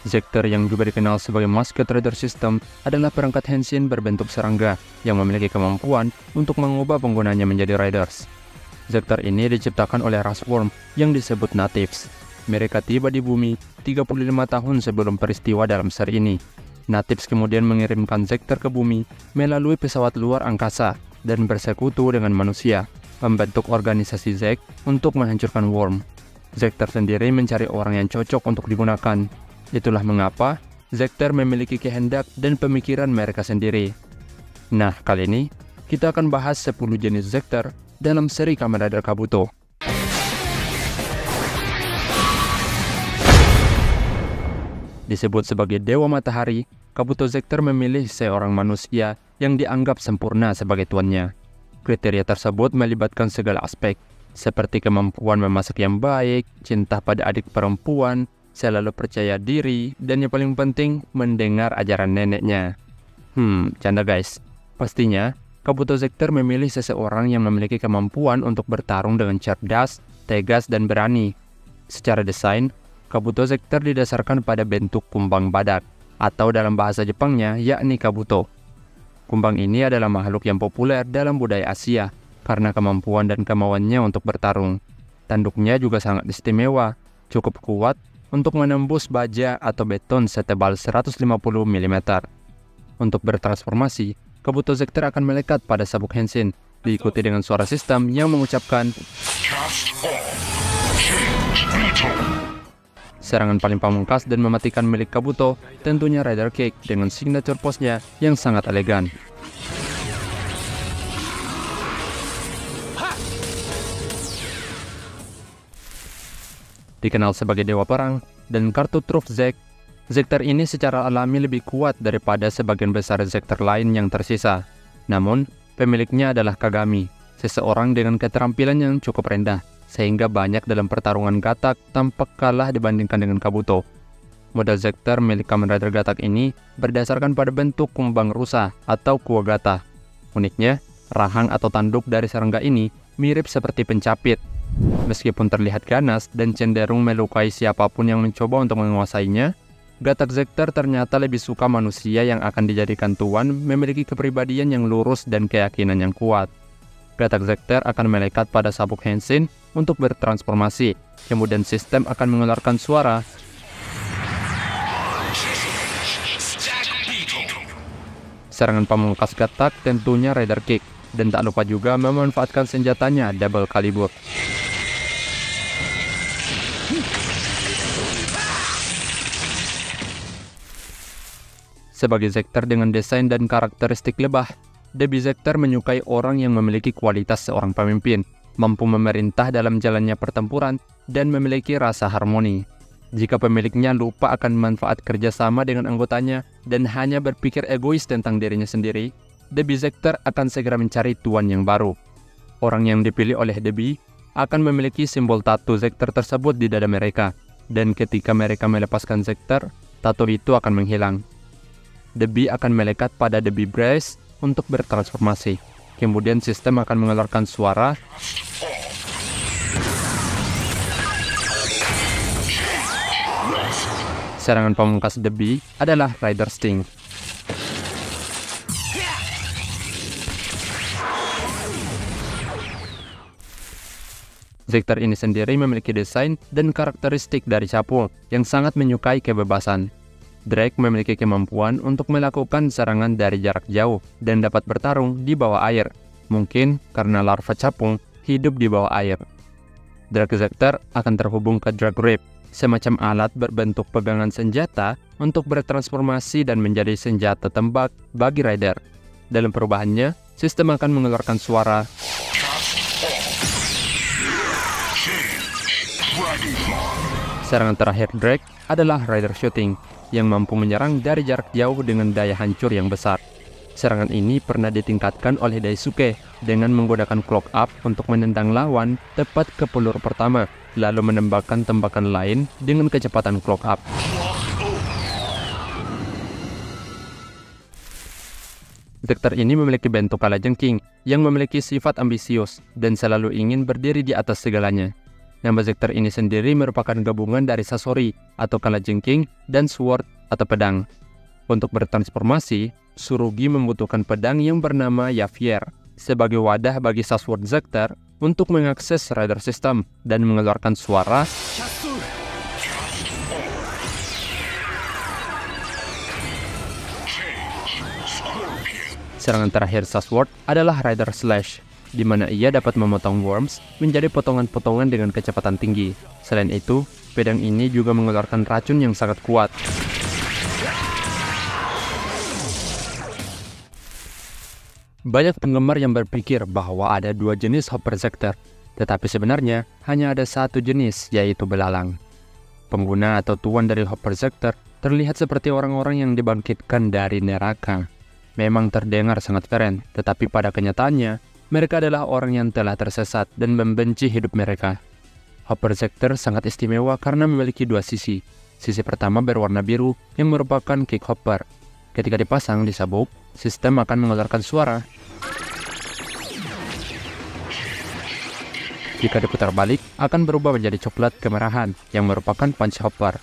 Zector yang juga dikenal sebagai Musket Rider System adalah perangkat Henshin berbentuk serangga yang memiliki kemampuan untuk mengubah penggunanya menjadi riders. Zector ini diciptakan oleh ras worm yang disebut Natives. Mereka tiba di bumi 35 tahun sebelum peristiwa dalam seri ini. Natives kemudian mengirimkan Zector ke bumi melalui pesawat luar angkasa dan bersekutu dengan manusia, membentuk organisasi Zek untuk menghancurkan worm. Zector sendiri mencari orang yang cocok untuk digunakan. Itulah mengapa Zector memiliki kehendak dan pemikiran mereka sendiri. Nah, kali ini kita akan bahas 10 jenis Zector dalam seri Kamen Rider Kabuto. Disebut sebagai Dewa Matahari, Kabuto Zector memilih seorang manusia yang dianggap sempurna sebagai tuannya. Kriteria tersebut melibatkan segala aspek, seperti kemampuan memasak yang baik, cinta pada adik perempuan, selalu percaya diri, dan yang paling penting, mendengar ajaran neneknya. Canda guys. Pastinya, Kabuto Zector memilih seseorang yang memiliki kemampuan untuk bertarung dengan cerdas, tegas, dan berani. Secara desain, Kabuto Zector didasarkan pada bentuk kumbang badak, atau dalam bahasa Jepangnya yakni Kabuto. Kumbang ini adalah makhluk yang populer dalam budaya Asia karena kemampuan dan kemauannya untuk bertarung. Tanduknya juga sangat istimewa, cukup kuat untuk menembus baja atau beton setebal 150 mm. Untuk bertransformasi, Kabuto Zector akan melekat pada sabuk Henshin, diikuti dengan suara sistem yang mengucapkan serangan paling pamungkas dan mematikan milik Kabuto, tentunya Rider Kick dengan signature pose-nya yang sangat elegan. Dikenal sebagai Dewa Perang dan kartu truf Zek, Zector ini secara alami lebih kuat daripada sebagian besar Zector lain yang tersisa. Namun, pemiliknya adalah Kagami, seseorang dengan keterampilan yang cukup rendah, sehingga banyak dalam pertarungan Gatak tampak kalah dibandingkan dengan Kabuto. Model Zector milik Kamen Rider Gatak ini berdasarkan pada bentuk kumbang rusa atau Kuwagata. Uniknya, rahang atau tanduk dari serangga ini mirip seperti pencapit. Meskipun terlihat ganas dan cenderung melukai siapapun yang mencoba untuk menguasainya, Gatak Zector ternyata lebih suka manusia yang akan dijadikan tuan memiliki kepribadian yang lurus dan keyakinan yang kuat. Gatak Zector akan melekat pada sabuk Henshin untuk bertransformasi, kemudian sistem akan mengeluarkan suara serangan pamungkas Gatak, tentunya Rider Kick, dan tak lupa juga memanfaatkan senjatanya Double Caliber. Sebagai Zector dengan desain dan karakteristik lebah, Debi Zector menyukai orang yang memiliki kualitas seorang pemimpin, mampu memerintah dalam jalannya pertempuran, dan memiliki rasa harmoni. Jika pemiliknya lupa akan manfaat kerjasama dengan anggotanya dan hanya berpikir egois tentang dirinya sendiri, Debi Zector akan segera mencari tuan yang baru. Orang yang dipilih oleh Debi akan memiliki simbol tato Zector tersebut di dada mereka, dan ketika mereka melepaskan Zector, tato itu akan menghilang. Debi akan melekat pada Debi Brace untuk bertransformasi. Kemudian sistem akan mengeluarkan suara serangan pamungkas Debi adalah Rider Sting. Zector ini sendiri memiliki desain dan karakteristik dari Chapo yang sangat menyukai kebebasan. Drake memiliki kemampuan untuk melakukan serangan dari jarak jauh dan dapat bertarung di bawah air, mungkin karena larva capung hidup di bawah air. Drake Zector akan terhubung ke Drake Rip, semacam alat berbentuk pegangan senjata untuk bertransformasi dan menjadi senjata tembak bagi rider. Dalam perubahannya, sistem akan mengeluarkan suara serangan terakhir Drake adalah Rider Shooting, yang mampu menyerang dari jarak jauh dengan daya hancur yang besar. Serangan ini pernah ditingkatkan oleh Daisuke dengan menggunakan Clock Up untuk menendang lawan tepat ke peluru pertama, lalu menembakkan tembakan lain dengan kecepatan Clock Up. Zector ini memiliki bentuk kalajengking yang memiliki sifat ambisius dan selalu ingin berdiri di atas segalanya. Nama Zector ini sendiri merupakan gabungan dari Sasori atau kalajengking dan Sword atau pedang. Untuk bertransformasi, Tsurugi membutuhkan pedang yang bernama Yavier sebagai wadah bagi Sasword Zector untuk mengakses Rider System dan mengeluarkan suara serangan terakhir Sasword adalah Rider Slash, di mana ia dapat memotong worms menjadi potongan-potongan dengan kecepatan tinggi. Selain itu, pedang ini juga mengeluarkan racun yang sangat kuat. Banyak penggemar yang berpikir bahwa ada dua jenis Hopper Zector, tetapi sebenarnya hanya ada satu jenis, yaitu belalang. Pengguna atau tuan dari Hopper Zector terlihat seperti orang-orang yang dibangkitkan dari neraka. Memang terdengar sangat keren, tetapi pada kenyataannya, mereka adalah orang yang telah tersesat dan membenci hidup mereka. Hopper Zector sangat istimewa karena memiliki dua sisi. Sisi pertama berwarna biru yang merupakan kick hopper. Ketika dipasang di sabuk, sistem akan mengeluarkan suara. Jika diputar balik, akan berubah menjadi coklat kemerahan yang merupakan punch hopper.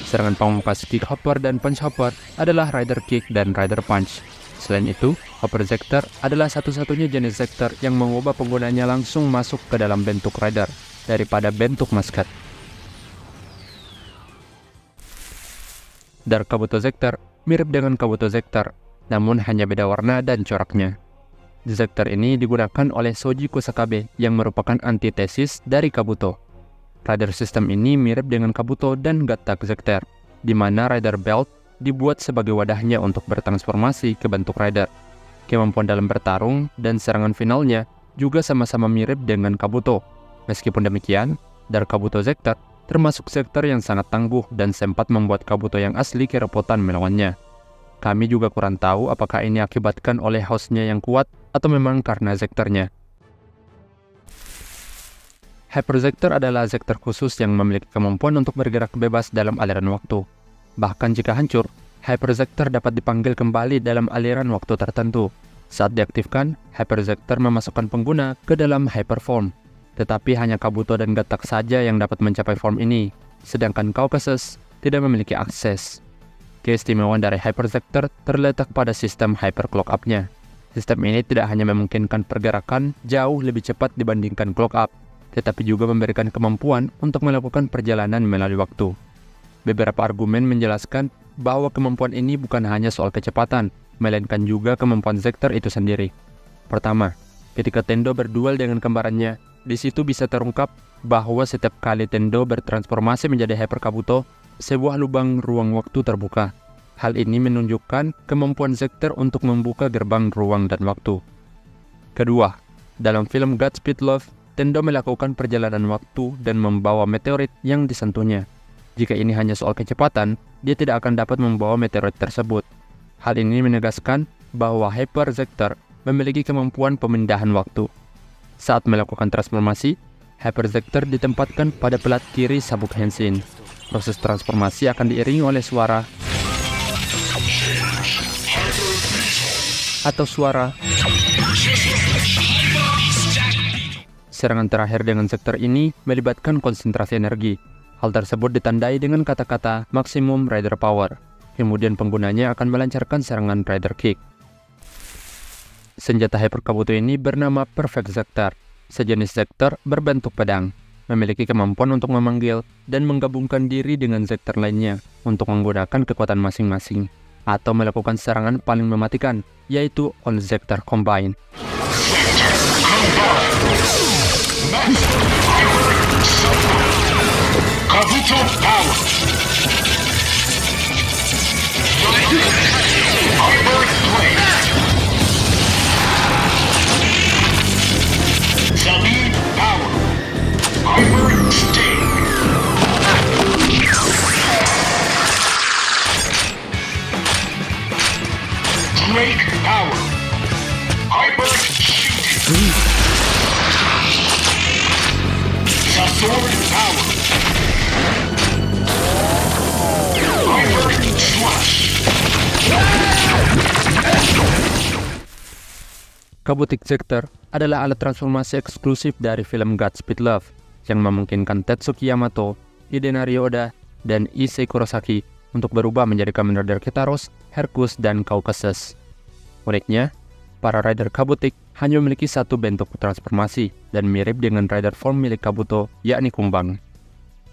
Serangan pamungkas kick hopper dan punch hopper adalah rider kick dan rider punch. Selain itu, Hopper Zector adalah satu-satunya jenis Zector yang mengubah penggunanya langsung masuk ke dalam bentuk rider daripada bentuk maskot. Dark Kabuto Zector mirip dengan Kabuto Zector, namun hanya beda warna dan coraknya. Zector ini digunakan oleh Shoji Kusakabe yang merupakan antitesis dari Kabuto. Rider System ini mirip dengan Kabuto dan Gattak Zector, di mana Rider Belt dibuat sebagai wadahnya untuk bertransformasi ke bentuk Rider. Kemampuan dalam bertarung dan serangan finalnya juga sama-sama mirip dengan Kabuto. Meskipun demikian, Dark Kabuto Zector termasuk Zector yang sangat tangguh dan sempat membuat Kabuto yang asli kerepotan melawannya. Kami juga kurang tahu apakah ini akibatkan oleh hostnya yang kuat atau memang karena Zectornya. Hyper Zector adalah Zector khusus yang memiliki kemampuan untuk bergerak bebas dalam aliran waktu. Bahkan jika hancur, Hyper Zector dapat dipanggil kembali dalam aliran waktu tertentu. Saat diaktifkan, Hyper Zector memasukkan pengguna ke dalam Hyper Form. Tetapi hanya Kabuto dan Gattak saja yang dapat mencapai form ini, sedangkan Caucasus tidak memiliki akses. Keistimewaan dari Hyper Zector terletak pada sistem Hyper Clock Up-nya. Sistem ini tidak hanya memungkinkan pergerakan jauh lebih cepat dibandingkan Clock Up, tetapi juga memberikan kemampuan untuk melakukan perjalanan melalui waktu. Beberapa argumen menjelaskan bahwa kemampuan ini bukan hanya soal kecepatan, melainkan juga kemampuan Zector itu sendiri. Pertama, ketika Tendo berduel dengan kembarannya, di situ bisa terungkap bahwa setiap kali Tendo bertransformasi menjadi Hyper Kabuto, sebuah lubang ruang waktu terbuka. Hal ini menunjukkan kemampuan Zector untuk membuka gerbang ruang dan waktu. Kedua, dalam film Godspeed Love, Tendo melakukan perjalanan waktu dan membawa meteorit yang disentuhnya. Jika ini hanya soal kecepatan, dia tidak akan dapat membawa meteorit tersebut. Hal ini menegaskan bahwa Hyper Zector memiliki kemampuan pemindahan waktu. Saat melakukan transformasi, Hyper Zector ditempatkan pada pelat kiri sabuk Henshin. Proses transformasi akan diiringi oleh suara atau suara. Serangan terakhir dengan Zector ini melibatkan konsentrasi energi. Hal tersebut ditandai dengan kata-kata Maximum Rider Power. Kemudian penggunanya akan melancarkan serangan Rider Kick. Senjata Hyper Kabuto ini bernama Perfect Zector. Sejenis Zector berbentuk pedang, memiliki kemampuan untuk memanggil dan menggabungkan diri dengan Zector lainnya untuk menggunakan kekuatan masing-masing, atau melakukan serangan paling mematikan, yaitu All Zector Combine. Kabuto Power. Hyper Flame. Sabine Power. Hyper Sting. Drake Power. Hyper Shoot. Sword Power. Hyper Slash. Kabuto Zector adalah alat transformasi eksklusif dari film Godspeed Love yang memungkinkan Tetsuki Yamato, Hidenari Oda, dan Issei Kurosaki untuk berubah menjadi Kamen Rider Ketaros, Hercules, dan Caucasus. Uniknya, para rider Kabuto hanya memiliki satu bentuk transformasi dan mirip dengan rider form milik Kabuto, yakni kumbang.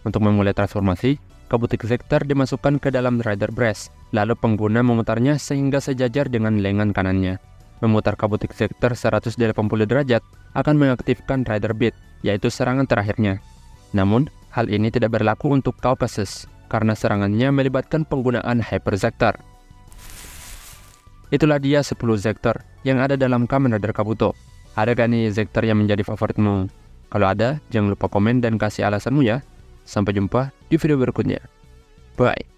Untuk memulai transformasi, Kabuto Zector dimasukkan ke dalam rider brace, lalu pengguna memutarnya sehingga sejajar dengan lengan kanannya. Memutar Kabuto Zector 180 derajat akan mengaktifkan rider beat, yaitu serangan terakhirnya. Namun, hal ini tidak berlaku untuk Caucasus, karena serangannya melibatkan penggunaan Hyper Zector. Itulah dia 10 Zector yang ada dalam Kamen Rider Kabuto. Ada gak nih Zector yang menjadi favoritmu? Kalau ada, jangan lupa komen dan kasih alasanmu ya. Sampai jumpa di video berikutnya. Bye.